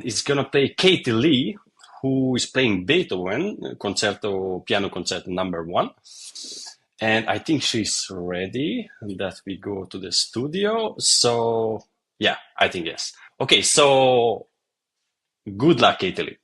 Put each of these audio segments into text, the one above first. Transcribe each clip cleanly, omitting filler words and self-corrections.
it's gonna play Katie Lee, who is playing Beethoven Concerto, Piano Concerto number 1. And I think she's ready that we go to the studio. So yeah, I think yes. Okay, so good luck, Katie Lee.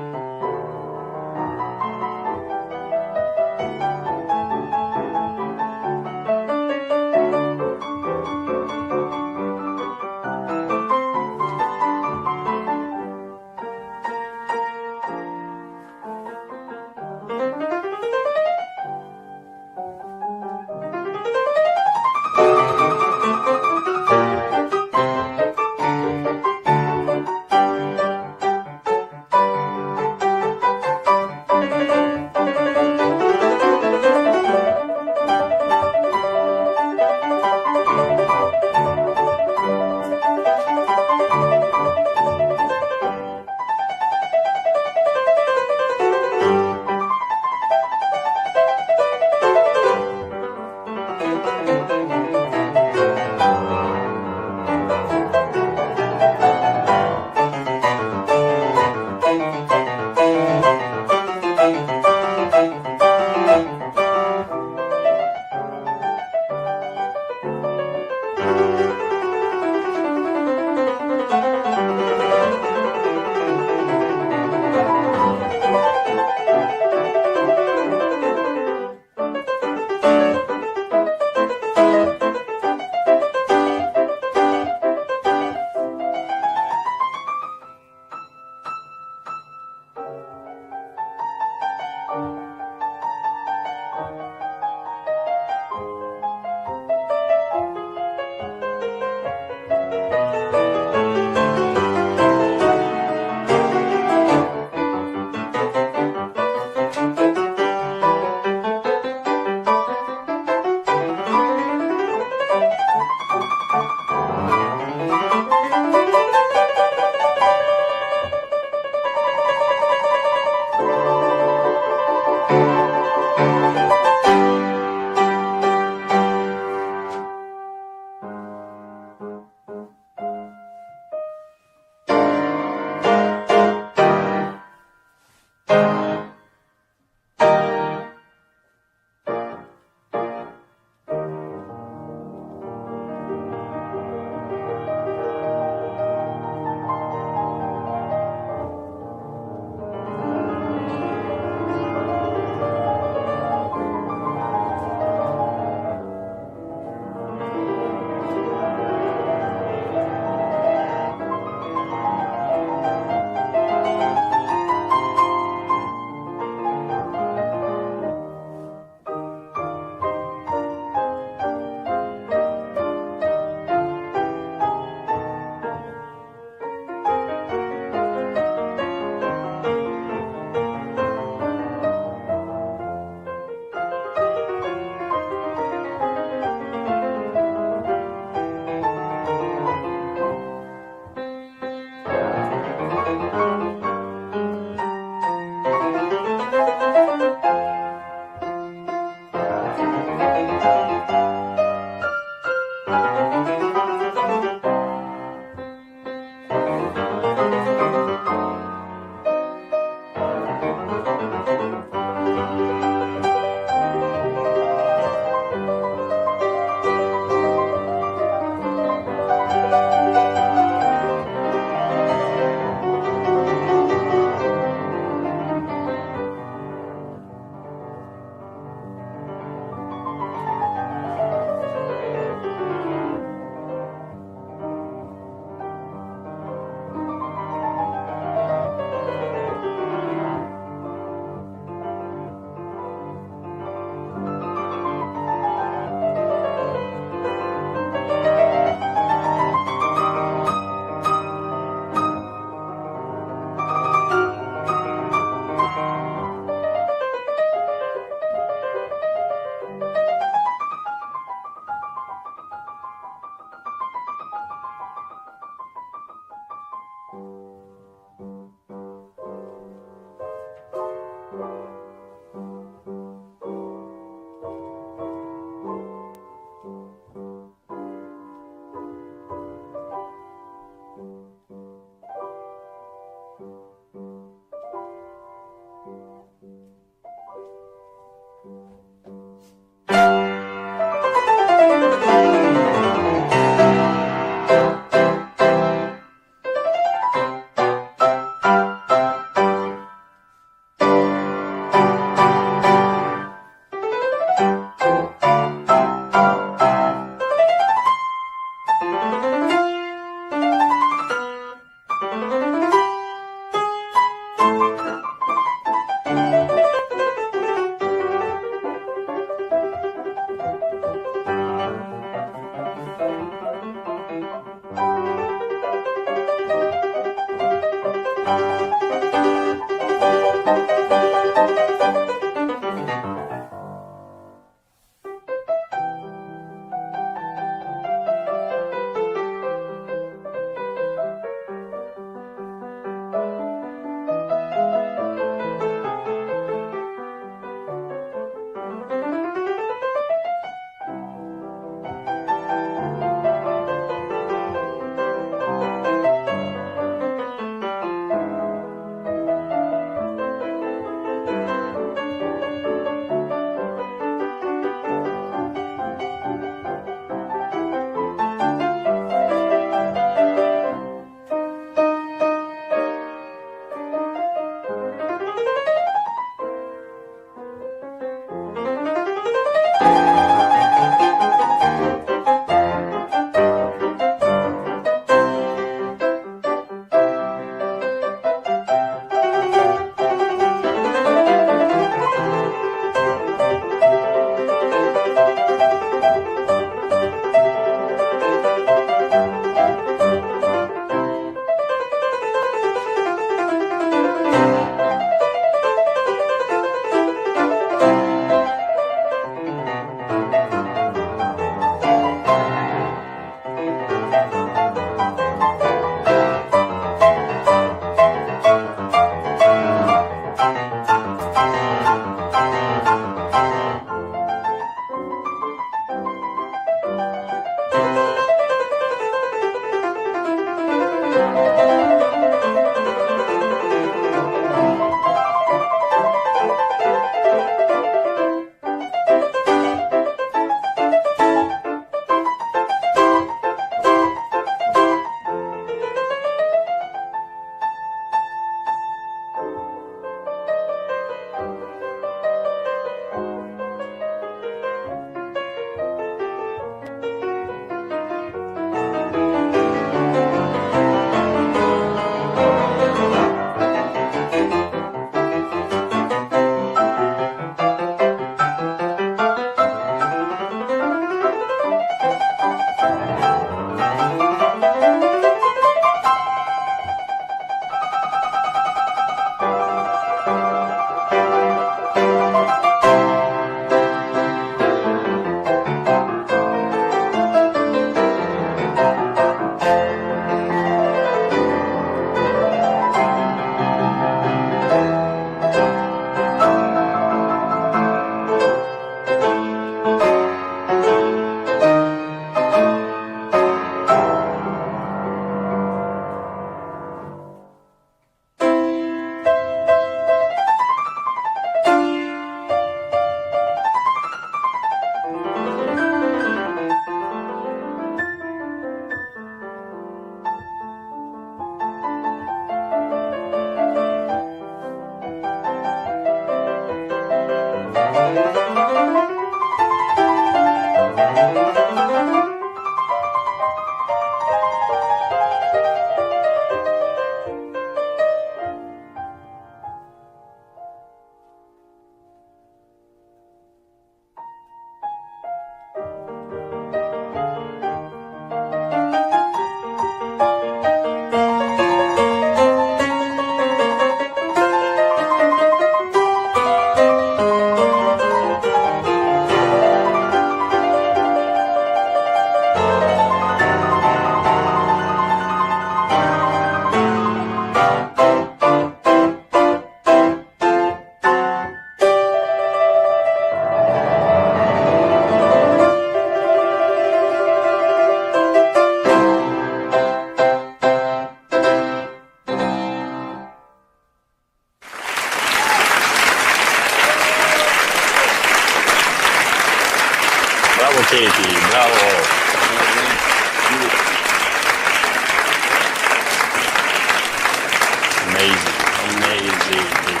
amazing.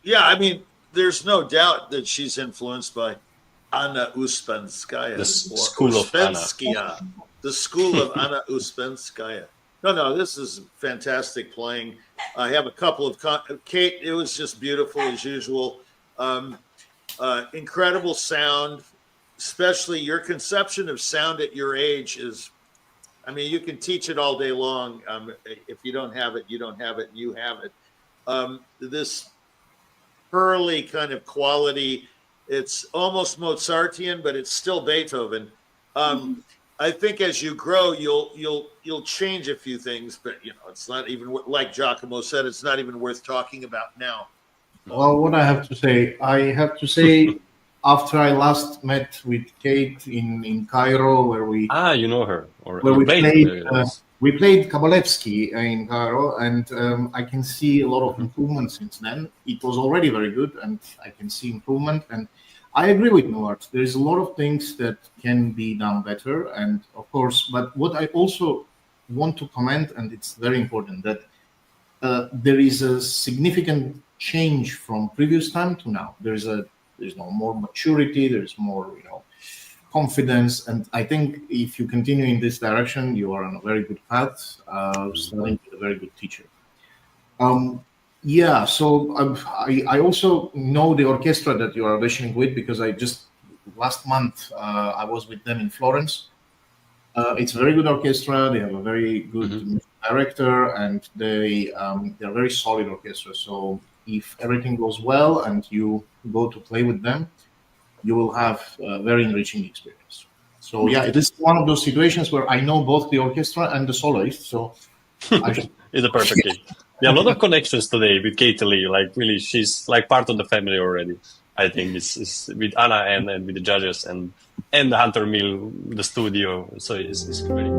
Yeah, I mean, there's no doubt that she's influenced by Anna Uspenskaya. The school of Anna. The school of Anna Uspenskaya. No, this is fantastic playing. I have a couple of Kate. It was just beautiful as usual. Incredible sound, especially your conception of sound at your age is. I mean, you can teach it all day long. If you don't have it, you don't have it. You have it. This pearly kind of quality. It's almost Mozartian, but it's still Beethoven. I think as you grow, you'll change a few things, but it's not even like Giacomo said. It's not even worth talking about now. Well, what I have to say, after I last met with Kate in Cairo, where we you know her, or where we played. We played Kabalevsky in Cairo, and I can see a lot of improvement since then. It was already very good, and I can see improvement. And I agree with Noart. There's a lot of things that can be done better, and of course, but what I also want to comment, and it's very important, that there is a significant change from previous time to now. There's more maturity. There's more, confidence, and I think if you continue in this direction, you are on a very good path, studying with a very good teacher. So I also know the orchestra that you are auditioning with, because last month I was with them in Florence. It's a very good orchestra. They have a very good music director, and they're a very solid orchestra. So if everything goes well and you go to play with them, you will have a very enriching experience. So yeah, it is one of those situations where I know both the orchestra and the soloist. So it's a perfect case. There are a lot of connections today with Kate Lee. Like really, she's like part of the family already. I think it's with Anna and with the judges and the Hunter Mill, the studio. So it's great.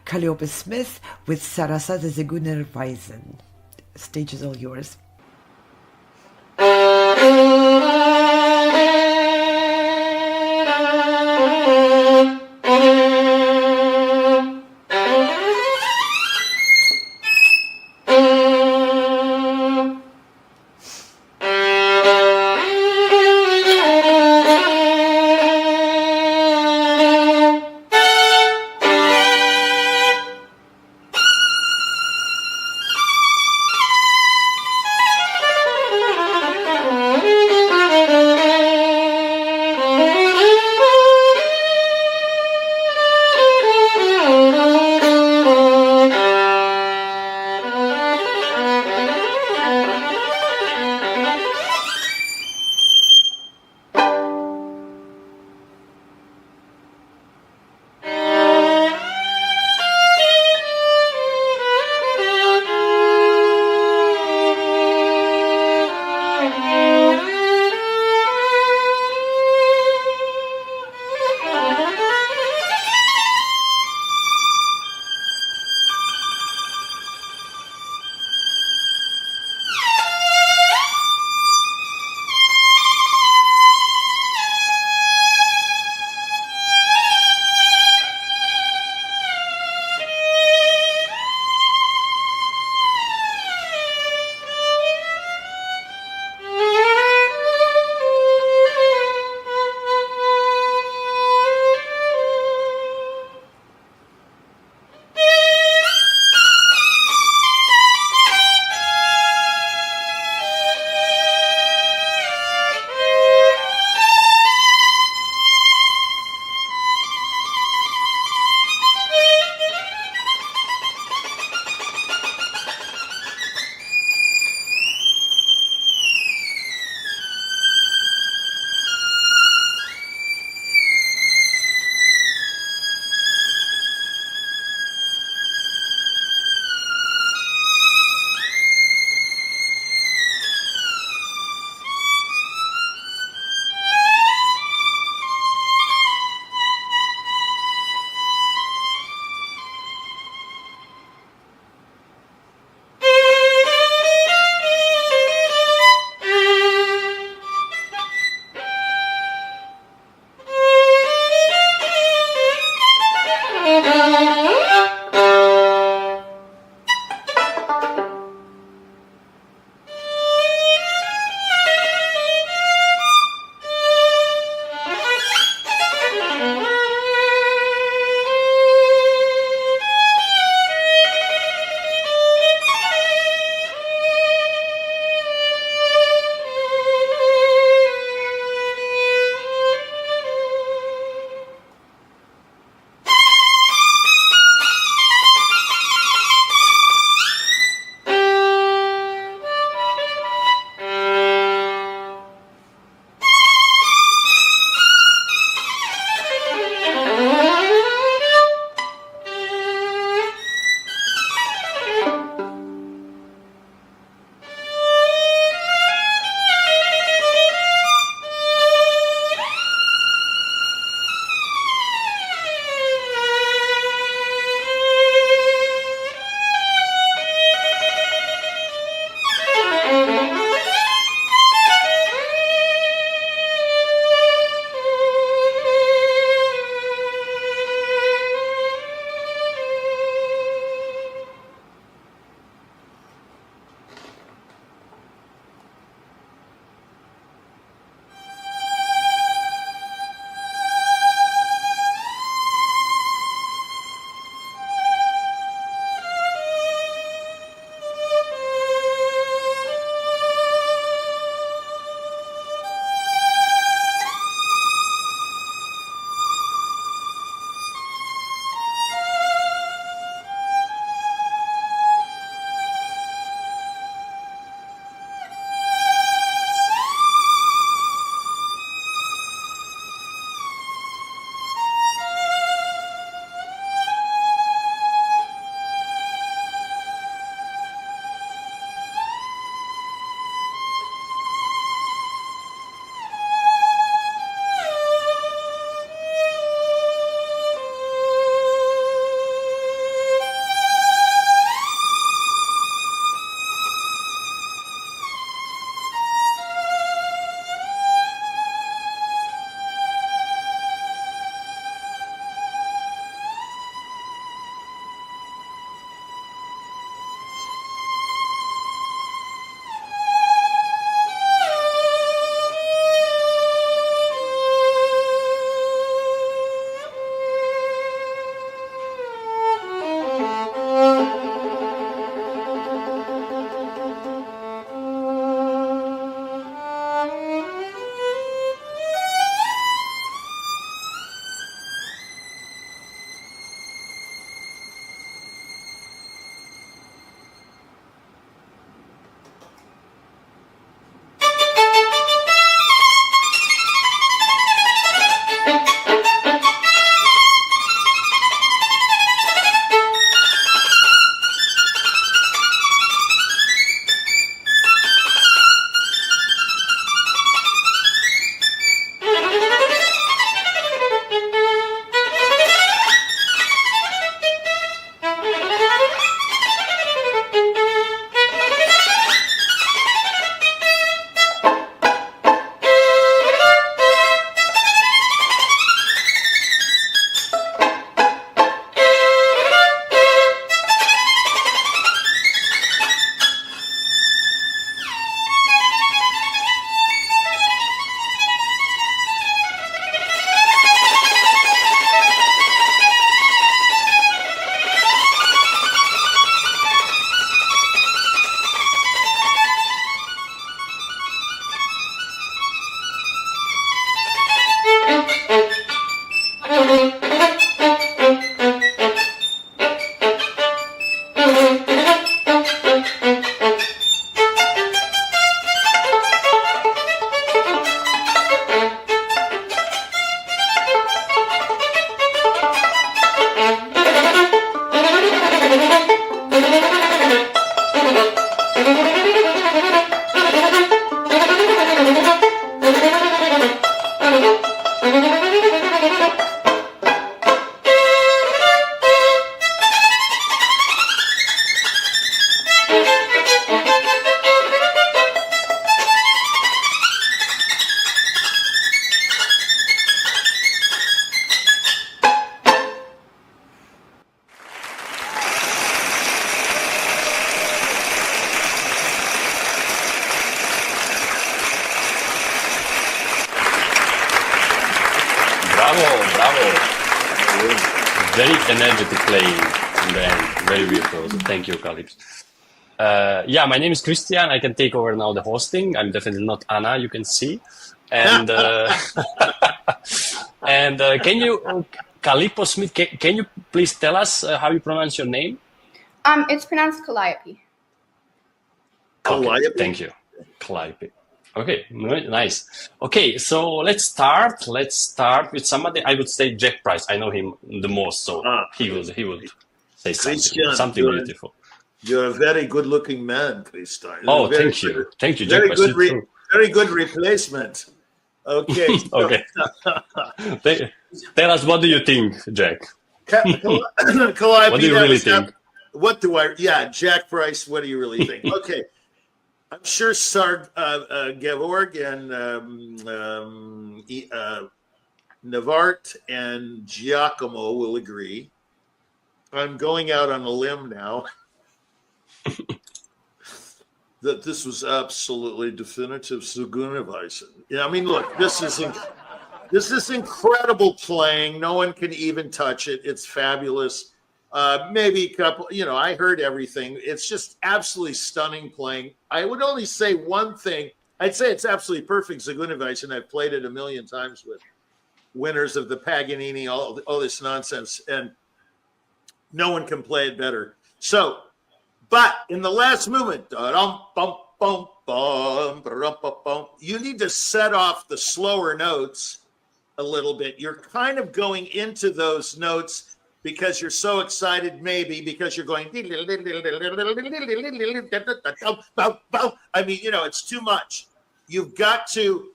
Calliope Smith with Sarasate Zigeunerweisen. Stage is all yours. Very energetic playing in the end. Very virtuoso. Thank you, Calliope. Yeah, my name is Christian. I can take over now the hosting. I'm definitely not Anna, you can see. And and can you, Calippo Smith, can you please tell us how you pronounce your name? It's pronounced Calliope. Calliope? Okay, thank you. Calliope. Okay, nice. Okay, so let's start. Let's start with somebody. I would say Jack Price. I know him the most, so he would say something beautiful. You're a very good-looking man, Christian. Oh, thank you, Jack very Price. good, very good replacement. Okay. Okay. Tell us, what do you think, Jack? Calliope, What do you really think? What do I? Yeah, Jack Price. What do you really think? Okay, I'm sure Georg and Navart and Giacomo will agree. I'm going out on a limb now that this was absolutely definitive Zigeunerweisen. Yeah, I mean, look, this is incredible playing. No one can even touch it. It's fabulous. Maybe a couple, I heard everything. It's just absolutely stunning playing. I would only say one thing. I'd say it's absolutely perfect Zigeunerweisen. I've played it a million times with winners of the Paganini, all this nonsense, and no one can play it better. So, but in the last movement, you need to set off the slower notes a little bit. You're kind of going into those notes because you're so excited, maybe because you're going, I mean, it's too much. You've got to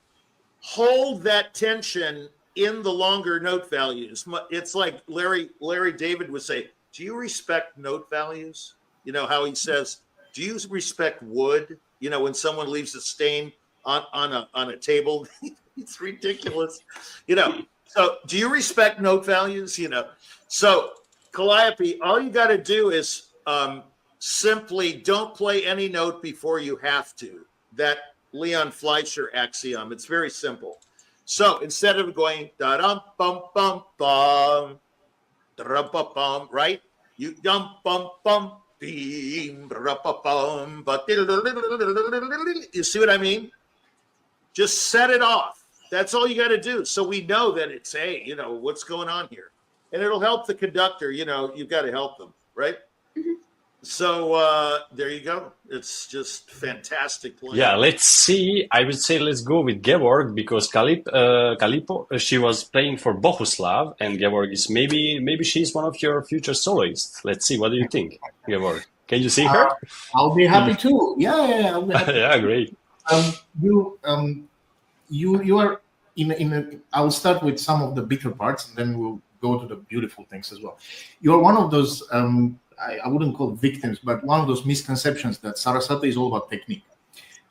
hold that tension in the longer note values. It's like Larry David would say, do you respect note values? You know how he says, do you respect wood? When someone leaves a stain on a table, it's ridiculous. So do you respect note values? So Calliope, all you got to do is simply don't play any note before you have to. That Leon Fleischer axiom. It's very simple. So instead of going da dum bum bum bum, da dum bum bum, right? You dum bum bum beam, bum, but you see what I mean? Just set it off. That's all you got to do. So we know that it's what's going on here, and it'll help the conductor. You've got to help them, right? Mm-hmm. So there you go. It's just fantastic playing. Yeah, let's see. I would say let's go with Georg because Calippo, she was playing for Bohuslav, and Georg is maybe she's one of your future soloists. Let's see. What do you think, Georg? Can you see her? I'll be happy too. Yeah, I'll be happy. Yeah, great. You are in a. I'll start with some of the bitter parts, and then we'll go to the beautiful things as well. You are one of those. I wouldn't call victims, but one of those misconceptions that Sarasate is all about technique.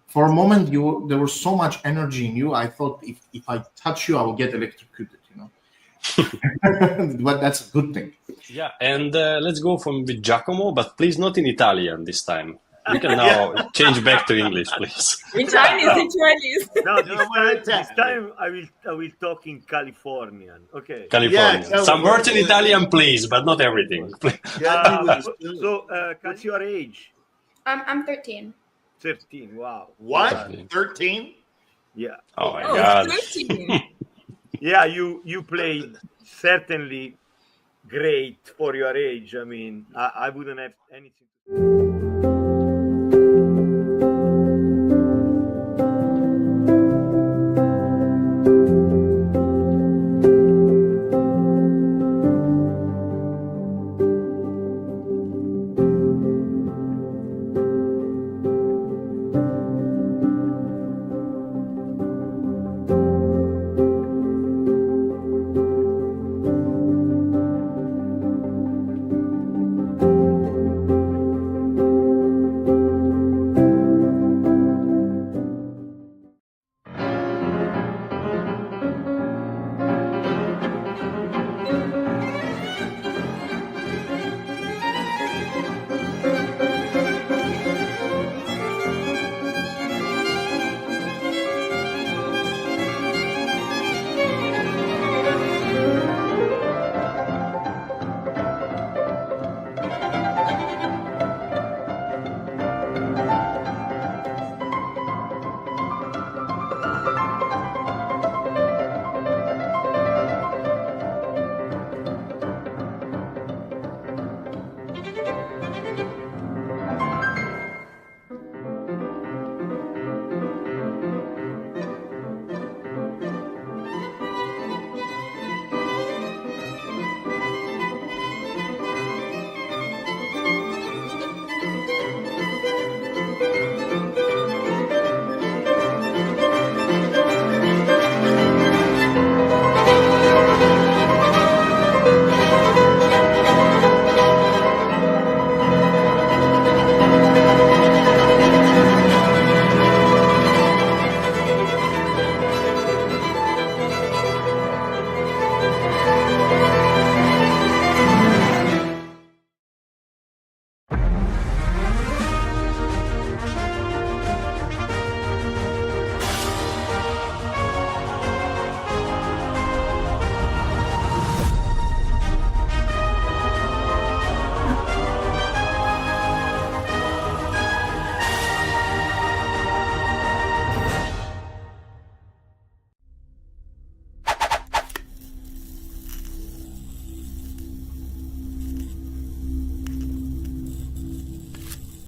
For a moment, there was so much energy in you. I thought if I touch you, I will get electrocuted. But that's a good thing. Yeah, and let's go with Giacomo, but please not in Italian this time. You can now change back to English, please. In Chinese. No, this time I will talk in Californian. Okay. Californian. Yeah, some words in Italian, please, but not everything. So, what's your age? I'm 13. 13. Wow. What? 13? Yeah. Oh my God. 13. Yeah, you played certainly great for your age. I mean, I wouldn't have anything to